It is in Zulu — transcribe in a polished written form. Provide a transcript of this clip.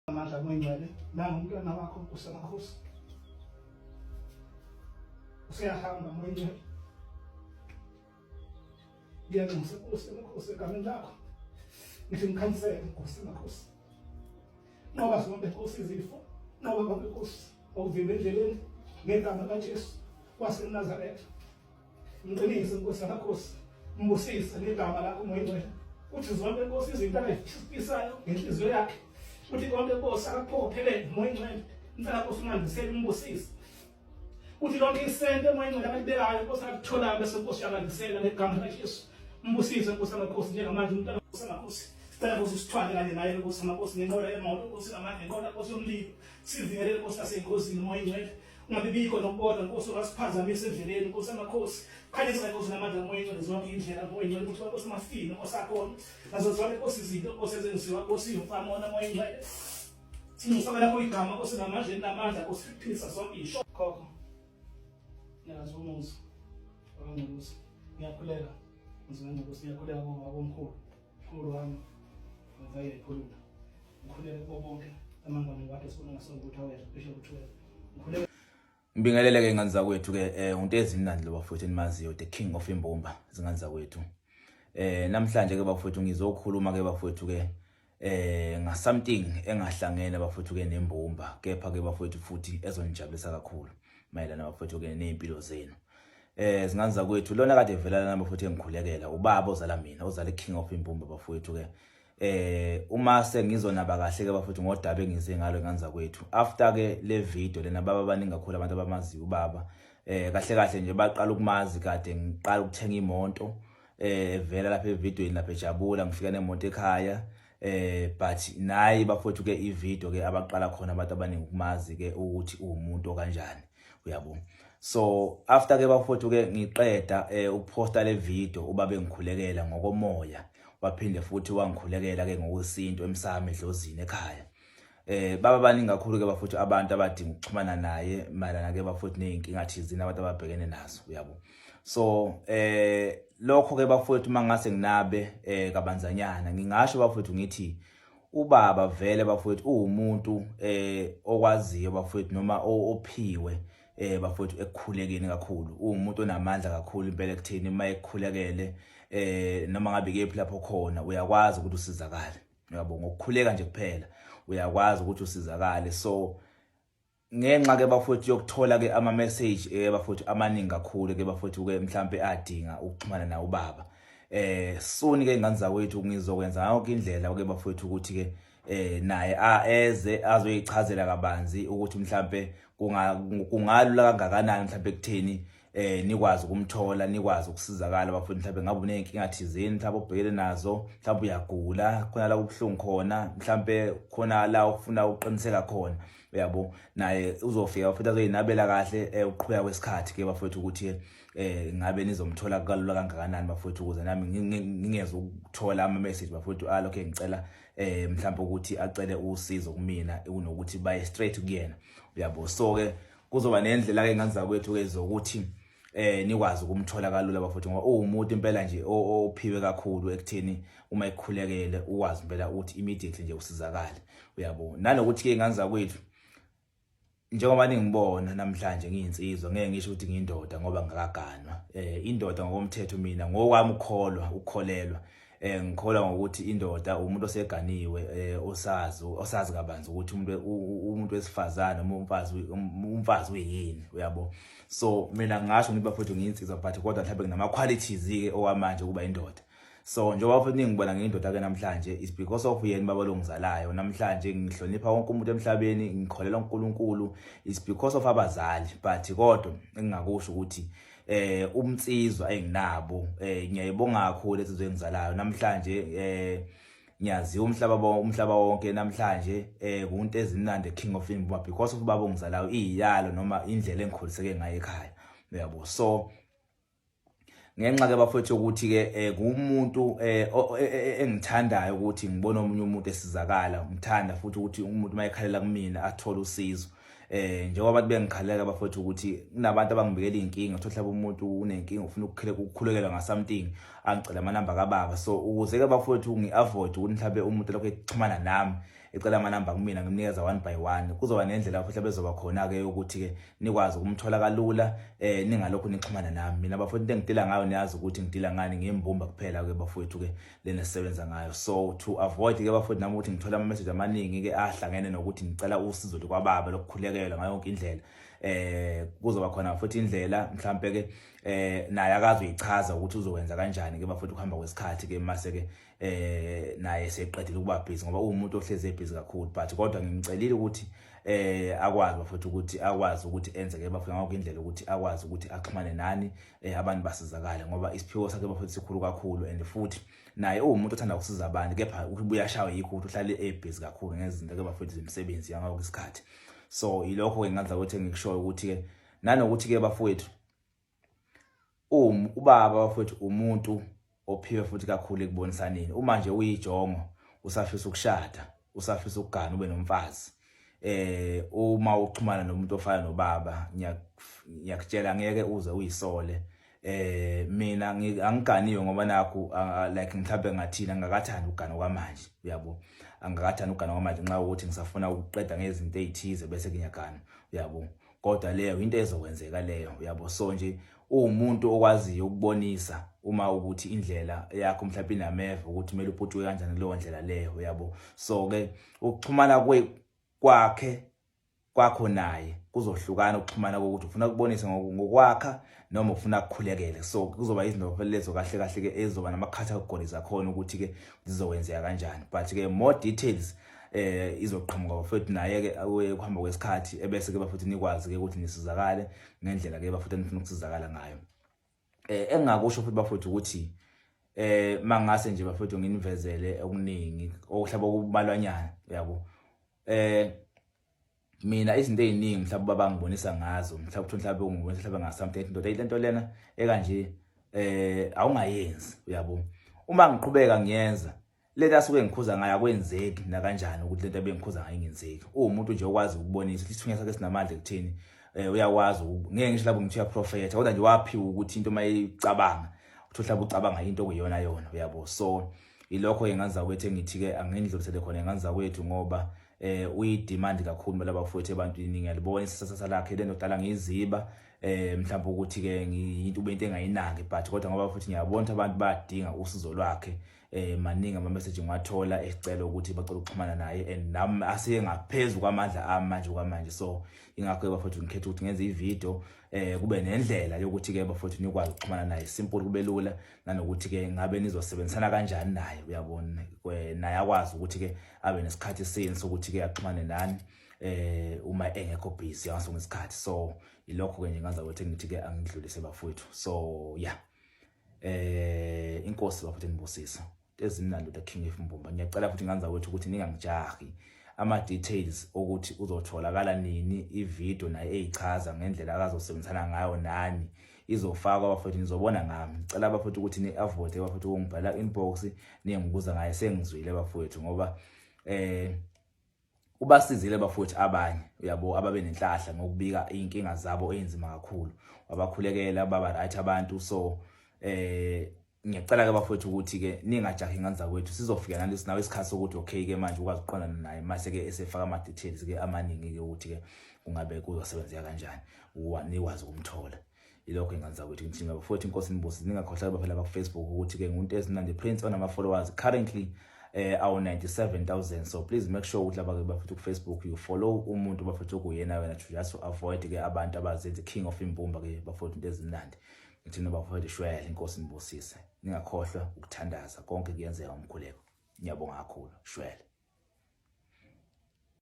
amandla moyingcwele nangumntwana wakho Nkosi yamakhosi. Usiyahamba moyingcwele. Ngiyangisa Nkosi yamakhosi egameni lakho. Ngithi ngikhansele Nkosi yamakhosi. Ngoba sonke Nkosi izifo, ngoba konke Nkosi okuvimba endleleni ngegama kaJesu waseNazaretha. Ngicebise Nkosi yamakhosi, mbusise ngegama lakho moyingcwele. Uthi zonke Nkosi izinto ayifisayo ngenhliziyo yakhe. Uthi konke Nkosi akaphokophelele moyingcwele. Ngicela Nkosi ungandisele umbusise. Uthi lonke isente moyingcwele abalibekayo Nkosi akutholayo bese Nkosi yakandisela ngegama kaJesu. Mbusise Nkosi yamakhosi njengamanje umntwana Nkosi yamakhosi. Sicela Nkosi usithwale kanye naye Nkosi yamakhosi ngenqola yemoto Nkosi ngamandla ngenqola Nkosi yomlilo. Sivingelele Nkosi nasengozini moyingcwele. Ungabibikho nokubona Nkosi ungasiphazamisa endleleni Nkosi yamakhosi. Khanyisa Nkosi namandla moyingcwele zonke indlela moyingcwele ukuthi Nkosi mafino Nkosi akhona. Nazo zonke Nkosi izinto Nkosi ezenziwa Nkosi yomfamona moyingcwele. Singifakela ku igama Nkosi namandla namandla Nkosi iphisa zonke isho khokho. Ngiyazi umuzi. Nkosi. Ngiyakhuleka. Ngizwenza Nkosi ngiyakhuleka ngomkhulu. Mkhulu wami. Ngayikhuluma. Ngikhuleka bonke amangane wakhe sibona ngasonto awela besho kuthwele. Ngikhuleka Mbingelele ke ingane zakwethu ke uNtezi Mnandi lo bafowethu enimaziyo the king of imbumba izingane zakwethu. Namhlanje ke bafowethu ngizokhuluma ke bafowethu ke nga something engahlangene bafowethu ke nembumba kepha ke bafowethu futhi ezonijabulisa kakhulu mayelana bafowethu ke nempilo zenu. Izingane zakwethu lona kade vela lana bafowethu engikhulekela ubaba ozala mina ozala king of imbumba bafowethu ke uma sengizonaba kahle ke bafowethu ngodaba engize ngalo ingane zakwethu after ke le video lena baba baningi kakhulu abantu abamaziyo ubaba kahle kahle nje baqala ukumazi kade ngiqala ukuthenga imoto vela lapha evidweni lapha ejabula ngifika nemoto ekhaya but nayi bafowethu ke ivideo ke abaqala khona abantu abaningi ukumazi ke ukuthi umuntu okanjani uyabona. So after ke bafowethu ke ngiqeda ukuposta le video ubaba engikhulekela ngokomoya waphinde futhi wangikhulekela ke ngokwesinto emsamo edlozini ekhaya. Baba baningi kakhulu ke bafowethu abantu abadinga ukuxhumana naye malana ke bafowethu nezinkinga thizini abantu ababhekene nazo uyabo. So lokho ke bafowethu mangase nginabe kabanzanyana ngingasho bafowethu ngithi ubaba vele bafowethu umuntu okwaziyo bafowethu noma ophiwe bafowethu ekukhulekeni kakhulu umuntu onamandla kakhulu impela ekutheni mayekhulekele noma ngabe kephi lapho khona uyakwazi ukuthi usizakale uyabo ngokukhuleka nje kuphela uyakwazi ukuthi usizakale. So ngenxa ke bafowethu yokuthola ke ama message bafowethu amaningi kakhulu ke bafowethu ke mhlambe adinga ukuxhumana na ubaba soni ke ingane zakwethu ngizokwenza yonke indlela ke bafowethu ukuthi ke naye eze azoyichazela kabanzi ukuthi mhlambe kungalula kangakanani mhlambe kutheni nikwazi ukumthola nikwazi ukusizakala bafowethu mhlambe ngabe unenkinga thizeni mhlambe ubhekele nazo mhlambe uyagula khona la ubhlungu khona mhlambe khona la ufuna uqiniseka khona uyabo naye uzofika bafowethu azoyinabela kahle uqhubeka kwesikhathi ke bafowethu ukuthi ngabe nizomthola kalula kangakanani bafowethu ukuze nami ngingeze ukuthola ama message bafowethu alokho ngicela mhlambe ukuthi acele usizo kumina unokuthi baye straight kuyena uyabo. So ke kuzoba nendlela ke nganza kwethu ke zokuthi nikwazi ukumthola kalula bafowethu ngoba umuntu impela nje ophiwe kakhulu ekutheni uma ekhulekele ukwazi impela ukuthi immediately nje usizakale uyabo. Nanokuthi ke nganza kwethu njengoba ningibona namhlanje ngiyinsizwa ngeke ngisho ukuthi ngiyindoda ngoba ngakaganwa. Indoda ngokomthetho mina ngokwami ukukholelwa ngikholwa ngokuthi indoda umuntu oseganiwe osazi kabanzi ukuthi umuntu wesifazana noma umfazi uyini uyabo. So mina ngasho ngiba futhi ngiyinsizwa but kodwa mhlawumbe nginama qualities ke owamanje kuba indoda. So njengoba futhi ngibona ngiyindoda ke namhlanje is because of yena baba longizalayo namhlanje ngihlonipha wonke umuntu emhlabeni ngikholela uNkulunkulu is because of abazali but kodwa engingakusho ukuthi umtsizwa enginabo ngiyayibonga kakhulu esizwe ngizalayo namhlanje ngiyazi umhlaba wonke namhlanje kuNtezi Mnandi king of imbumba because of baba ongizalayo iyalo noma indlela engikholiseke ngayo ekhaya uyabo. So ngenxa ke bafowethu ukuthi ke kumuntu engithandayo ukuthi ngibone omunye umuntu esizakala ngithanda futhi ukuthi umuntu mayekhalela kumina athole usizo njengoba abantu bengikhalela bafowethu ukuthi kunabantu abangibekela inkinga uthola mhlawumbe umuntu unenkinga ufuna ukukhulekela nga something angicela amanamba kaBaba. So ukuze ke bafowethu ngiavoid ukuthi mhlawumbe umuntu lokho ekuxhumana nami ecela amanamba kumina ngimnikeza 1 by 1 kuzoba nendlela futhi bezoba khona ke ukuthi ke nikwazi ukumthola kalula ningalokho nixhumana nami mina bafowethu into engidila ngayo niyazi ukuthi ngidila ngani ngembumba kuphela ke bafowethu ke lena sisebenza ngayo so to avoid ke bafowethu nami ukuthi ngithola ama message amaningi ke ahlangene nokuthi ngicela usizo kwababa lokukhulekelwa ngayo yonke indlela kuzoba khona futhi indlela mhlambe ke naye akazoyichaza ukuthi uzokwenza kanjani ke bafowethu ukuhamba kwesikhathi ke mase ke naye seqedile ukuba busy ngoba umuntu ohleze busy kakhulu but kodwa ngimcelile ukuthi akwazi bafowethu ukuthi akwazi ukuthi enze ke bafowethu ngakho indlela ukuthi akwazi ukuthi axhumane nani abantu basizakale ngoba isiphiwo sakhe bafowethu sikhulu kakhulu and futhi naye umuntu othanda ukusiza abantu kepha ubuyashawa yikho ukuthi uhlale busy kakhulu ngezinto ke bafowethu zemisebenzi yangakho isikhathi so ilokho ke ngenza ukuthi ngikushoyo ukuthi ke nanokuthi ke bafowethu ubaba bafowethu umuntu ophiwe futhi kakhulu ekubonisaneni uma nje uyijongo usafisa ukushada usafisa ukugana ube nomfazi uma uxhumana nomuntu ofana nobaba ngiyakutshela ngeke uze uyisole mina angiganiwe ngoba nakho like mhlawumbe ngathina ngakathanda ukugana kwamanje uyabo angakathanda ukugana kwamanje nxa ukuthi ngisafuna ukuqeda ngezinto ezithize bese ngiyagana uyabo kodwa leyo into ezokwenzeka leyo uyabo so nje umuntu okwaziyo ukubonisa uma ukuthi indlela yakho mhlawumbe inameva ukuthi kumele uphuthwe kanjani leyo ndlela leyo uyabo so ke ukuxhumana kwakho naye kuzohlukana ukuxhumana ukuthi ufuna ukubonisa ngokwakha noma ufuna ukukhulekela so kuzoba izinto lezo kahle kahle ke ezoba nama categories zakhona ukuthi ke zizokwenzeka kanjani but ke more details izoqhamuka bafowethu naye ke ukuhamba kwesikhathi ebese ke bafowethu nikwazi ke ukuthi nisizakale ngendlela ke bafowethu nifuna ukusizakala ngayo engakusho futhi bafowethu ukuthi mangase nje bafowethu nginivezele okuningi okuhlaba kubalwanyana yabo mina izinto eziningi mhlawumbe baba ngibonisa ngazo mhlawumbe ungibonisa mhlawumbe ngasamthe into lena ekanje awungayenzi uyabo uma ngiqhubeka ngiyenza lento asuke ngikhuza ngayo akwenzeki na kanjani ukuthi lento ebengikhuza ngayo ingenzeki umuntu nje okwazi ukubonisa isithunywa sakhe sinamandla ekuthini uyakwazi ngeke ngisho lapho ngithiya prophet kodwa nje waphiwa ukuthi into mayicabanga ukuthi mhlawumbe ucabanga into okuyona yona uyabo so ilokho engenza ukuthi ngithi ke angindlulisele khona engenza kwethu ngoba uyidemand kakhulu laba bafowethu ebantwini ngiyalibona isasasa lakhe lento dala ngiziba mhlawumbe ukuthi ke into ubento engayinaki but kodwa ngoba futhi ngiyabona abantu bayadinga usizo lwakhe maningi ama message ngiwathola esicela ukuthi bacela ukuxhumana naye and nami asiye ngaphezulu kwamandla amanje so ingakho bafowethu ngikhetha ukuthi ngenze ivideo kube nendlela yokuthi ke bafowethu nikwazi ukuxhumana naye simple kube lula nanokuthi ke ngabe nizosebenzisana kanjani naye uyabona naye akwazi ukuthi ke abe nesikhathi sini sokuthi ke axhumane nani uma engekho busy ngaso ngesikhathi so ilokho ke nje ngaza ukuthi ngithi ke angidlulise bafowethu so yeah inkosi bafowethu ngibusisa ezimnandi the King of Mbumba ngiyacela futhi nganza wethu ukuthi ningangijahi ama details ukuthi uzotholakala nini ivideo naye eyichaza ngendlela akazosebenzisana ngayo nani izofakwa bafowethu nizobona ngami ngicela bafowethu ukuthi ni avoid bafowethu ungibhala inbox ningibuza ngaye sengizwile bafowethu ngoba ubasizile bafowethu abanye uyabo ababe nenhlahla ngokubika inkinga zabo enzima kakhulu wabakhulekela baba right abantu so ngiyacela ke bafowethu ukuthi ke ningajahi nganza kwethu sizofika nalesi nawe isikhathi sokuthi okay ke manje ukwazi uqondana naye mase ke esefaka ama details ke amaningi ke ukuthi ke kungabe kuzosebenzeka kanjani nikwazi ukumthola ilokho enganza kwethu ngithi bafowethu inkosi nibusi ningakhohlwa baphela ku Facebook ukuthi ke ngumuntu ezinandi Prince onama followers currently our 97,000 so please make sure ukuthi laba ke bafowethu ku Facebook you follow umuntu bafowethu kuyena wena just to avoid ke abantu abazenze King of Mbumba ke bafowethu into ezinandi ngithi bafowethu shwele inkosi nibusise ningakhohlwa ukuthandaza konke kuyenzeka umkhuleko ngiyabonga kakhulu shwele